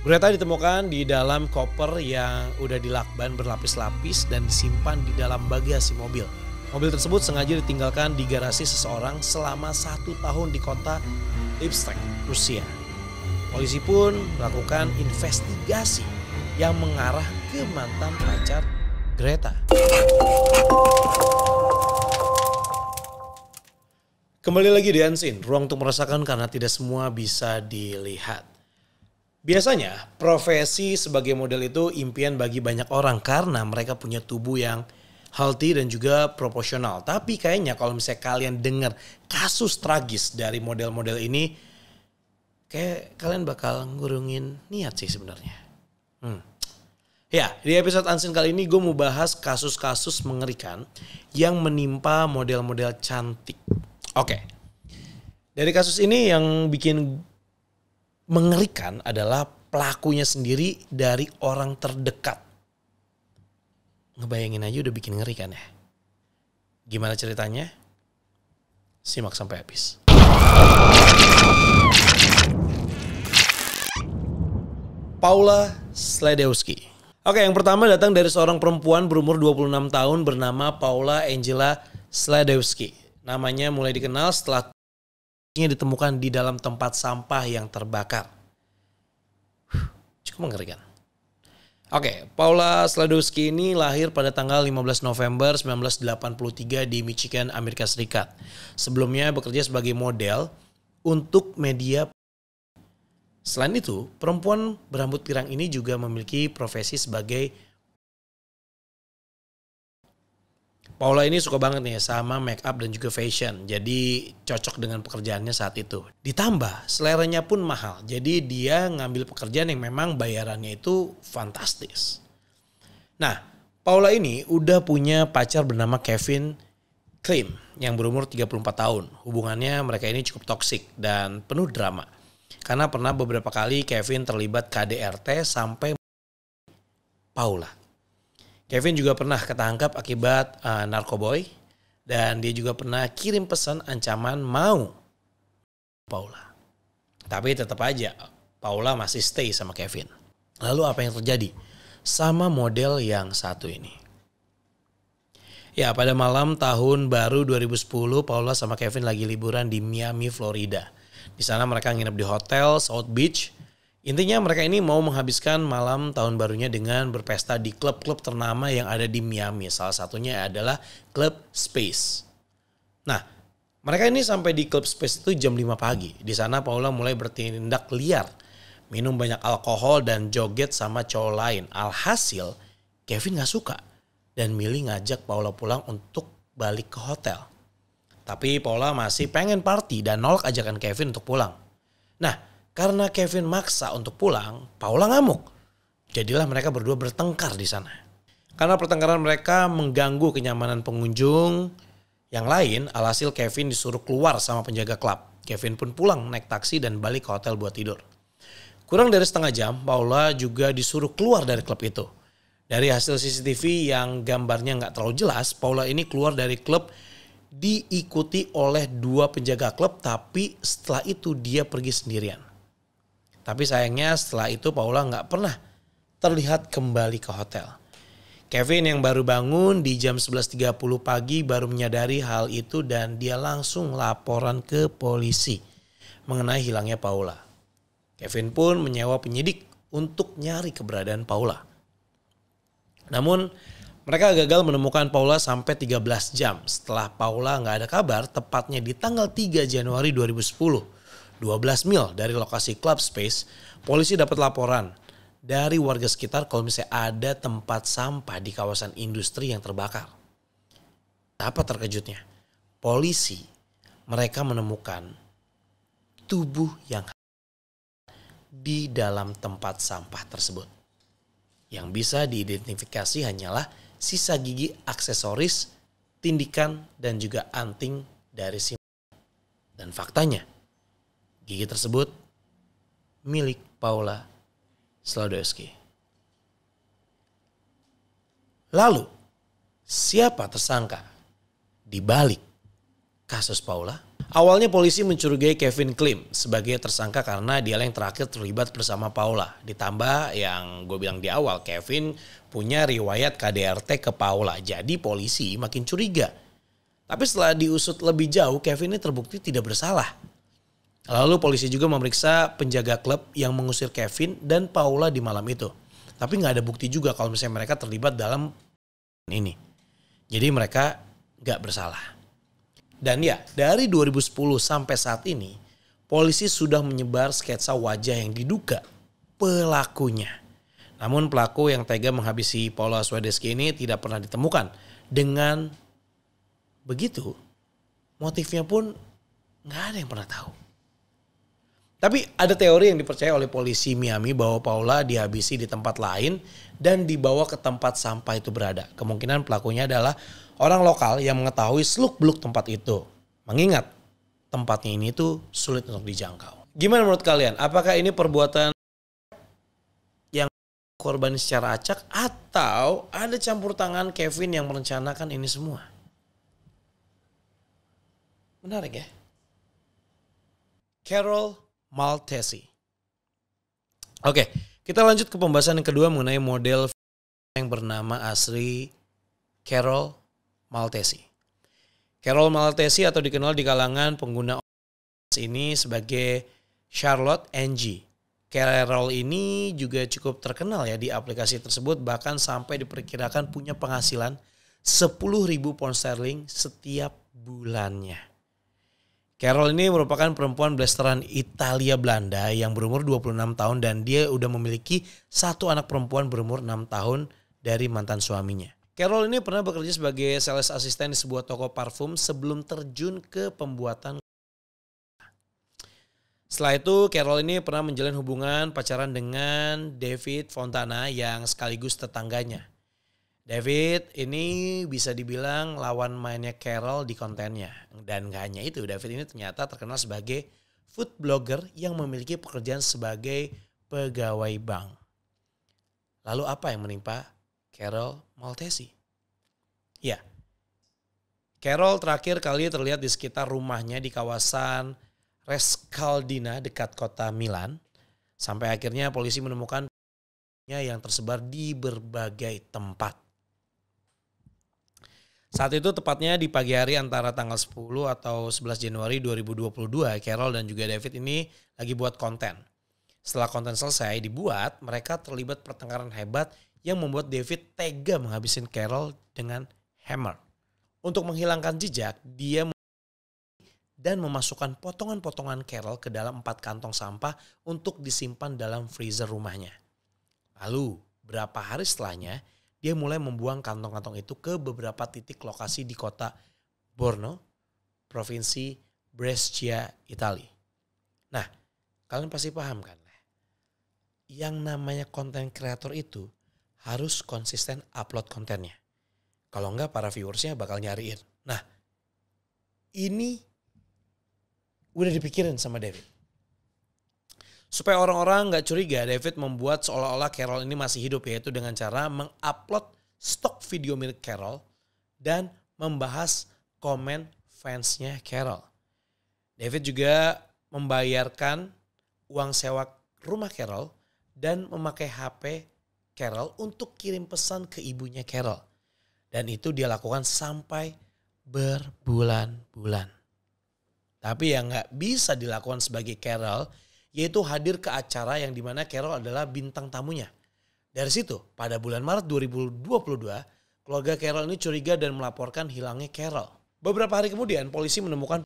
Greta ditemukan di dalam koper yang udah dilakban berlapis-lapis dan disimpan di dalam bagasi mobil. Mobil tersebut sengaja ditinggalkan di garasi seseorang selama 1 tahun di kota Lipsk, Rusia. Polisi pun melakukan investigasi yang mengarah ke mantan pacar Greta. Kembali lagi di Unseen, ruang untuk merasakan karena tidak semua bisa dilihat. Biasanya profesi sebagai model itu impian bagi banyak orang karena mereka punya tubuh yang healthy dan juga proporsional. Tapi kayaknya kalau misalnya kalian dengar kasus tragis dari model-model ini, kayak kalian bakal ngurungin niat sih sebenarnya. Ya, di episode Unseen kali ini gue mau bahas kasus-kasus mengerikan yang menimpa model-model cantik. Oke, dari kasus ini yang bikin mengerikan adalah pelakunya sendiri dari orang terdekat. Ngebayangin aja udah bikin ngeri kan ya. Gimana ceritanya? Simak sampai habis. Paula Sledowski. Oke, yang pertama datang dari seorang perempuan berumur 26 tahun bernama Paula Angela Sledowski. Namanya mulai dikenal setelah ditemukan di dalam tempat sampah yang terbakar. Cukup mengerikan. Oke, Paula Sledowski ini lahir pada tanggal 15 November 1983 di Michigan, Amerika Serikat. Sebelumnya bekerja sebagai model untuk media. Selain itu, perempuan berambut pirang ini juga memiliki profesi sebagai Paula ini suka banget nih sama make up dan juga fashion. Jadi cocok dengan pekerjaannya saat itu. Ditambah seleranya pun mahal. Jadi dia ngambil pekerjaan yang memang bayarannya itu fantastis. Nah, Paula ini udah punya pacar bernama Kevin Klim yang berumur 34 tahun. Hubungannya mereka ini cukup toksik dan penuh drama. Karena pernah beberapa kali Kevin terlibat KDRT sampai Paula. Kevin juga pernah ketangkap akibat narkoboy dan dia juga pernah kirim pesan ancaman mau Paula. Tapi tetap aja Paula masih stay sama Kevin. Lalu apa yang terjadi sama model yang satu ini? Ya, pada malam tahun baru 2010 Paula sama Kevin lagi liburan di Miami, Florida. Di sana mereka nginep di hotel South Beach. Intinya mereka ini mau menghabiskan malam tahun barunya dengan berpesta di klub-klub ternama yang ada di Miami. Salah satunya adalah Club Space. Nah, mereka ini sampai di Club Space itu jam 5 pagi. Di sana Paula mulai bertindak liar, minum banyak alkohol dan joget sama cowok lain. Alhasil Kevin gak suka dan milih ngajak Paula pulang untuk balik ke hotel. Tapi Paula masih pengen party dan nolak ajakan Kevin untuk pulang. Nah, karena Kevin maksa untuk pulang, Paula ngamuk. Jadilah mereka berdua bertengkar di sana. Karena pertengkaran mereka mengganggu kenyamanan pengunjung yang lain, alhasil Kevin disuruh keluar sama penjaga klub. Kevin pun pulang naik taksi dan balik ke hotel buat tidur. Kurang dari setengah jam, Paula juga disuruh keluar dari klub itu. Dari hasil CCTV yang gambarnya nggak terlalu jelas, Paula ini keluar dari klub diikuti oleh 2 penjaga klub, tapi setelah itu dia pergi sendirian. Tapi sayangnya setelah itu Paula nggak pernah terlihat kembali ke hotel. Kevin yang baru bangun di jam 11.30 pagi baru menyadari hal itu dan dia langsung laporan ke polisi mengenai hilangnya Paula. Kevin pun menyewa penyidik untuk nyari keberadaan Paula. Namun mereka gagal menemukan Paula sampai 13 jam. Setelah Paula nggak ada kabar, tepatnya di tanggal 3 Januari 2010. 12 mil dari lokasi Club Space, polisi dapat laporan dari warga sekitar kalau misalnya ada tempat sampah di kawasan industri yang terbakar. Apa terkejutnya? Polisi, mereka menemukan tubuh yang di dalam tempat sampah tersebut. Yang bisa diidentifikasi hanyalah sisa gigi, aksesoris, tindikan, dan juga anting dari si. Dan faktanya, gigi tersebut milik Paula Sledowski. Lalu, siapa tersangka di balik kasus Paula? Awalnya polisi mencurigai Kevin Klim sebagai tersangka karena dia yang terakhir terlibat bersama Paula. Ditambah yang gue bilang di awal, Kevin punya riwayat KDRT ke Paula. Jadi polisi makin curiga. Tapi setelah diusut lebih jauh, Kevin ini terbukti tidak bersalah. Lalu polisi juga memeriksa penjaga klub yang mengusir Kevin dan Paula di malam itu. Tapi gak ada bukti juga kalau misalnya mereka terlibat dalam ini. Jadi mereka gak bersalah. Dan ya, dari 2010 sampai saat ini, polisi sudah menyebar sketsa wajah yang diduga pelakunya. Namun pelaku yang tega menghabisi Paula Swiderski ini tidak pernah ditemukan. Dengan begitu, motifnya pun nggak ada yang pernah tahu. Tapi ada teori yang dipercaya oleh polisi Miami bahwa Paula dihabisi di tempat lain dan dibawa ke tempat sampah itu berada. Kemungkinan pelakunya adalah orang lokal yang mengetahui seluk-beluk tempat itu. Mengingat tempatnya ini tuh sulit untuk dijangkau. Gimana menurut kalian? Apakah ini perbuatan yang korban secara acak atau ada campur tangan Kevin yang merencanakan ini semua? Menarik ya. Carol Maltesi. Oke, kita lanjut ke pembahasan yang kedua mengenai model yang bernama asli Carol Maltesi. Carol Maltesi atau dikenal di kalangan pengguna ini sebagai Charlotte NG. Carol ini juga cukup terkenal ya di aplikasi tersebut, bahkan sampai diperkirakan punya penghasilan 10.000 pound sterling setiap bulannya. Carol ini merupakan perempuan blasteran Italia Belanda yang berumur 26 tahun dan dia udah memiliki satu anak perempuan berumur 6 tahun dari mantan suaminya. Carol ini pernah bekerja sebagai sales assistant di sebuah toko parfum sebelum terjun ke pembuatan. Setelah itu Carol ini pernah menjalin hubungan pacaran dengan David Fontana yang sekaligus tetangganya. David ini bisa dibilang lawan mainnya Carol di kontennya. Dan gak hanya itu, David ini ternyata terkenal sebagai food blogger yang memiliki pekerjaan sebagai pegawai bank. Lalu apa yang menimpa Carol Maltesi? Ya, Carol terakhir kali terlihat di sekitar rumahnya di kawasan Rescaldina dekat kota Milan. Sampai akhirnya polisi menemukan yang tersebar di berbagai tempat. Saat itu tepatnya di pagi hari antara tanggal 10 atau 11 Januari 2022, Carol dan juga David ini lagi buat konten. Setelah konten selesai dibuat, mereka terlibat pertengkaran hebat yang membuat David tega menghabisin Carol dengan hammer. Untuk menghilangkan jejak, dia dan memasukkan potongan-potongan Carol ke dalam 4 kantong sampah untuk disimpan dalam freezer rumahnya. Lalu, berapa hari setelahnya, dia mulai membuang kantong-kantong itu ke beberapa titik lokasi di kota Borno, provinsi Brescia, Italia. Nah, kalian pasti paham kan? Yang namanya konten kreator itu harus konsisten upload kontennya. Kalau enggak para viewersnya bakal nyariin. Nah, ini udah dipikirin sama David. Supaya orang-orang gak curiga, David membuat seolah-olah Carol ini masih hidup, yaitu dengan cara mengupload stok video milik Carol dan membahas komen fansnya Carol. David juga membayarkan uang sewa rumah Carol dan memakai HP Carol untuk kirim pesan ke ibunya Carol. Dan itu dia lakukan sampai berbulan-bulan. Tapi yang gak bisa dilakukan sebagai Carol, yaitu hadir ke acara yang dimana Carol adalah bintang tamunya. Dari situ, pada bulan Maret 2022, keluarga Carol ini curiga dan melaporkan hilangnya Carol. Beberapa hari kemudian, polisi menemukan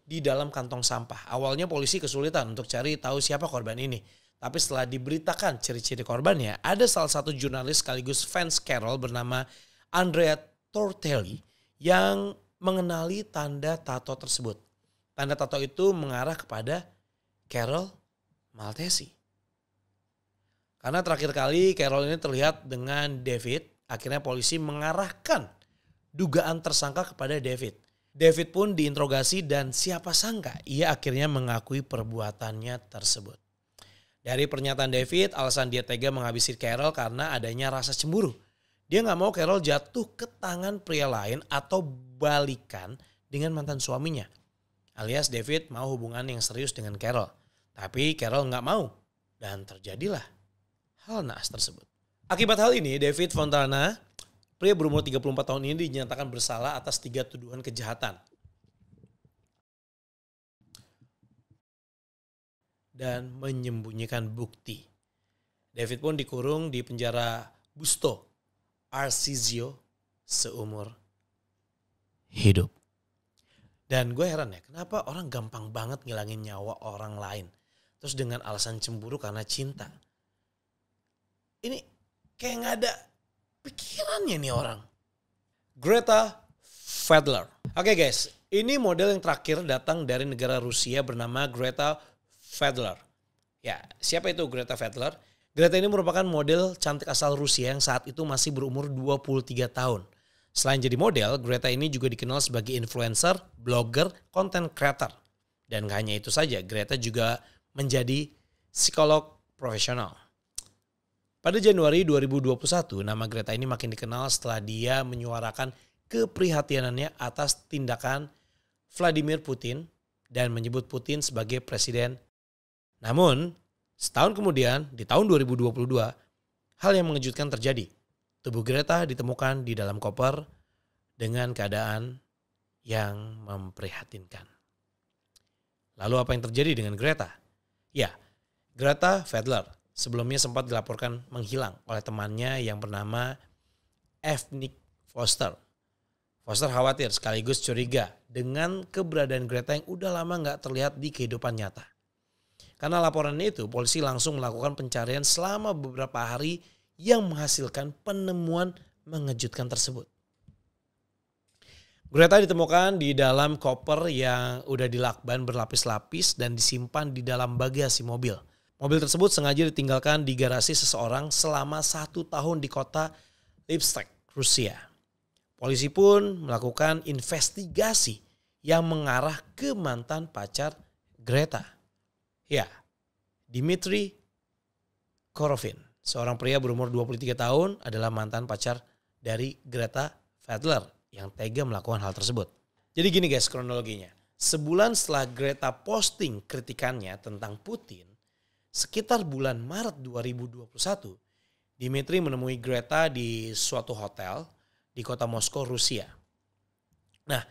di dalam kantong sampah. Awalnya polisi kesulitan untuk cari tahu siapa korban ini. Tapi setelah diberitakan ciri-ciri korbannya, ada salah satu jurnalis sekaligus fans Carol bernama Andrea Tortelli yang mengenali tanda tato tersebut. Tanda tato itu mengarah kepada Carol Maltesi. Karena terakhir kali Carol ini terlihat dengan David, akhirnya polisi mengarahkan dugaan tersangka kepada David. David pun diinterogasi dan siapa sangka ia akhirnya mengakui perbuatannya tersebut. Dari pernyataan David, alasan dia tega menghabisi Carol karena adanya rasa cemburu. Dia gak mau Carol jatuh ke tangan pria lain atau balikan dengan mantan suaminya. Alias David mau hubungan yang serius dengan Carol. Tapi Carol nggak mau. Dan terjadilah hal naas tersebut. Akibat hal ini, David Fontana, pria berumur 34 tahun ini dinyatakan bersalah atas 3 tuduhan kejahatan. Dan menyembunyikan bukti. David pun dikurung di penjara Busto Arsizio seumur hidup. Dan gue heran ya, kenapa orang gampang banget ngilangin nyawa orang lain. Terus dengan alasan cemburu karena cinta. Ini kayak gak ada pikirannya nih orang. Greta Fedler. Oke guys, ini model yang terakhir datang dari negara Rusia bernama Greta Fedler. Ya, siapa itu Greta Fedler? Greta ini merupakan model cantik asal Rusia yang saat itu masih berumur 23 tahun. Selain jadi model, Greta ini juga dikenal sebagai influencer, blogger, content creator. Dan gak hanya itu saja, Greta juga menjadi psikolog profesional. Pada Januari 2021, nama Greta ini makin dikenal setelah dia menyuarakan keprihatinannya atas tindakan Vladimir Putin dan menyebut Putin sebagai presiden. Namun, setahun kemudian, di tahun 2022, hal yang mengejutkan terjadi. Tubuh Greta ditemukan di dalam koper dengan keadaan yang memprihatinkan. Lalu apa yang terjadi dengan Greta? Ya, Greta Fedler sebelumnya sempat dilaporkan menghilang oleh temannya yang bernama Nick Foster. Foster khawatir sekaligus curiga dengan keberadaan Greta yang udah lama gak terlihat di kehidupan nyata. Karena laporannya itu, polisi langsung melakukan pencarian selama beberapa hari yang menghasilkan penemuan mengejutkan tersebut. Greta ditemukan di dalam koper yang udah dilakban berlapis-lapis dan disimpan di dalam bagasi mobil. Mobil tersebut sengaja ditinggalkan di garasi seseorang selama 1 tahun di kota Lipsk, Rusia. Polisi pun melakukan investigasi yang mengarah ke mantan pacar Greta. Ya, Dmitry Korovin. Seorang pria berumur 23 tahun adalah mantan pacar dari Greta Fedler yang tega melakukan hal tersebut. Jadi gini guys kronologinya. Sebulan setelah Greta posting kritikannya tentang Putin, sekitar bulan Maret 2021, Dmitry menemui Greta di suatu hotel di kota Moskow, Rusia. Nah,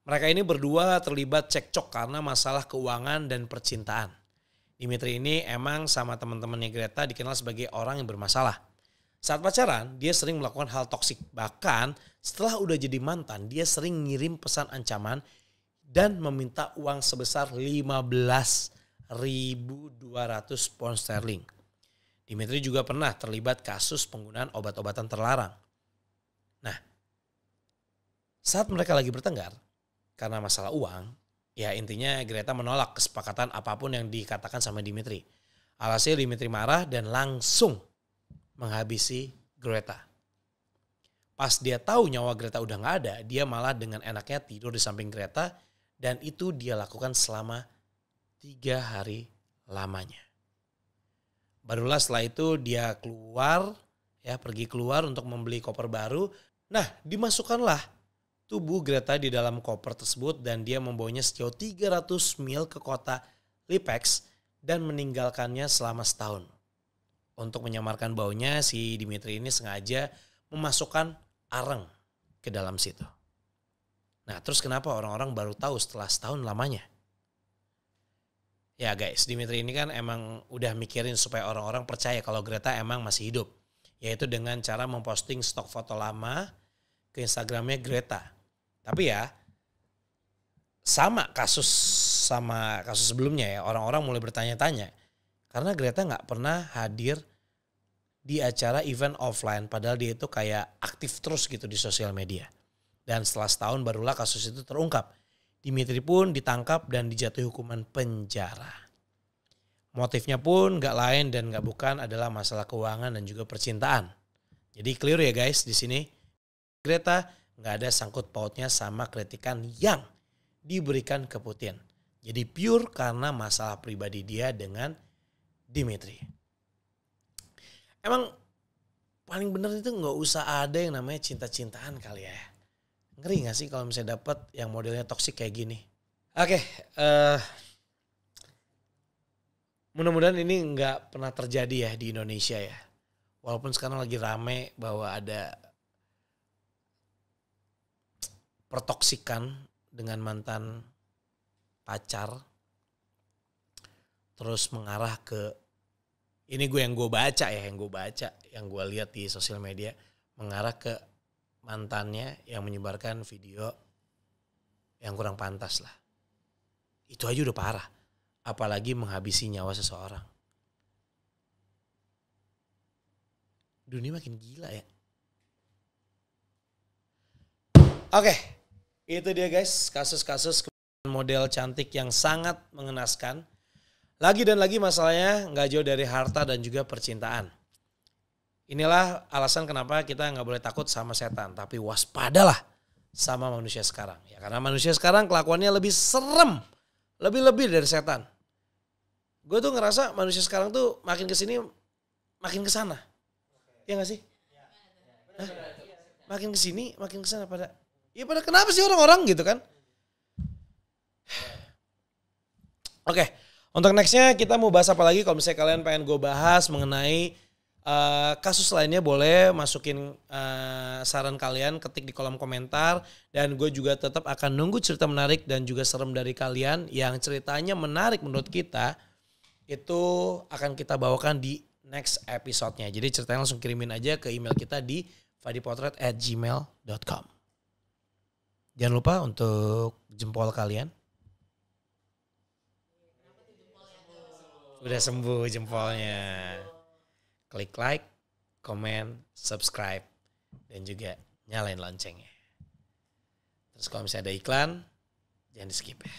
mereka ini berdua terlibat cekcok karena masalah keuangan dan percintaan. Dmitry ini emang sama teman-temannya Greta dikenal sebagai orang yang bermasalah. Saat pacaran, dia sering melakukan hal toksik. Bahkan setelah udah jadi mantan, dia sering ngirim pesan ancaman dan meminta uang sebesar 15.200 pound sterling. Dmitry juga pernah terlibat kasus penggunaan obat-obatan terlarang. Nah, saat mereka lagi bertengkar karena masalah uang, ya intinya Greta menolak kesepakatan apapun yang dikatakan sama Dmitry. Alhasil Dmitry marah dan langsung menghabisi Greta. Pas dia tahu nyawa Greta udah gak ada, dia malah dengan enaknya tidur di samping Greta dan itu dia lakukan selama 3 hari lamanya. Barulah setelah itu dia pergi keluar untuk membeli koper baru. Nah, dimasukkanlah tubuh Greta di dalam koper tersebut dan dia membawanya sejauh 300 mil ke kota Lipsk dan meninggalkannya selama setahun. Untuk menyamarkan baunya, si Dmitry ini sengaja memasukkan areng ke dalam situ. Nah, terus kenapa orang-orang baru tahu setelah setahun lamanya? Ya guys, Dmitry ini kan emang udah mikirin supaya orang-orang percaya kalau Greta emang masih hidup. Yaitu dengan cara memposting stok foto lama ke Instagramnya Greta. Tapi ya sama kasus sebelumnya ya, orang-orang mulai bertanya-tanya karena Greta nggak pernah hadir di acara event offline padahal dia itu kayak aktif terus gitu di sosial media. Dan setelah setahun barulah kasus itu terungkap. Dmitry pun ditangkap dan dijatuhi hukuman penjara. Motifnya pun nggak lain dan nggak bukan adalah masalah keuangan dan juga percintaan. Jadi clear ya guys di sini. Greta nggak ada sangkut pautnya sama kritikan yang diberikan ke Putin. Jadi pure karena masalah pribadi dia dengan Dmitry. Emang paling bener itu nggak usah ada yang namanya cinta-cintaan kali ya. Ngeri gak sih kalau misalnya dapat yang modelnya toksik kayak gini? Oke, mudah-mudahan ini nggak pernah terjadi ya di Indonesia ya. Walaupun sekarang lagi rame bahwa ada pertoksikan dengan mantan pacar, terus mengarah ke, ini yang gue baca, yang gue lihat di sosial media, mengarah ke mantannya yang menyebarkan video yang kurang pantas lah. Itu aja udah parah, apalagi menghabisi nyawa seseorang. Dunia makin gila ya. Oke, itu dia guys, kasus-kasus model cantik yang sangat mengenaskan. Lagi dan lagi masalahnya gak jauh dari harta dan juga percintaan. Inilah alasan kenapa kita gak boleh takut sama setan, tapi waspadalah sama manusia sekarang. Ya, karena manusia sekarang kelakuannya lebih serem, lebih-lebih dari setan. Gue tuh ngerasa manusia sekarang tuh makin kesini makin kesana. Iya gak sih? Hah? Makin kesini makin kesana pada kenapa sih orang-orang gitu kan? Oke, untuk nextnya kita mau bahas apa lagi? Kalau misalnya kalian pengen gue bahas mengenai kasus lainnya, boleh masukin saran kalian, ketik di kolom komentar. Dan gue juga tetap akan nunggu cerita menarik dan juga serem dari kalian yang ceritanya menarik menurut kita. Itu akan kita bawakan di next episode-nya. Jadi ceritanya langsung kirimin aja ke email kita di fadipotret@gmail.com. Jangan lupa untuk jempol kalian. Udah sembuh jempolnya. Klik like, komen, subscribe, dan juga nyalain loncengnya. Terus kalau misalnya ada iklan, jangan di skip ya.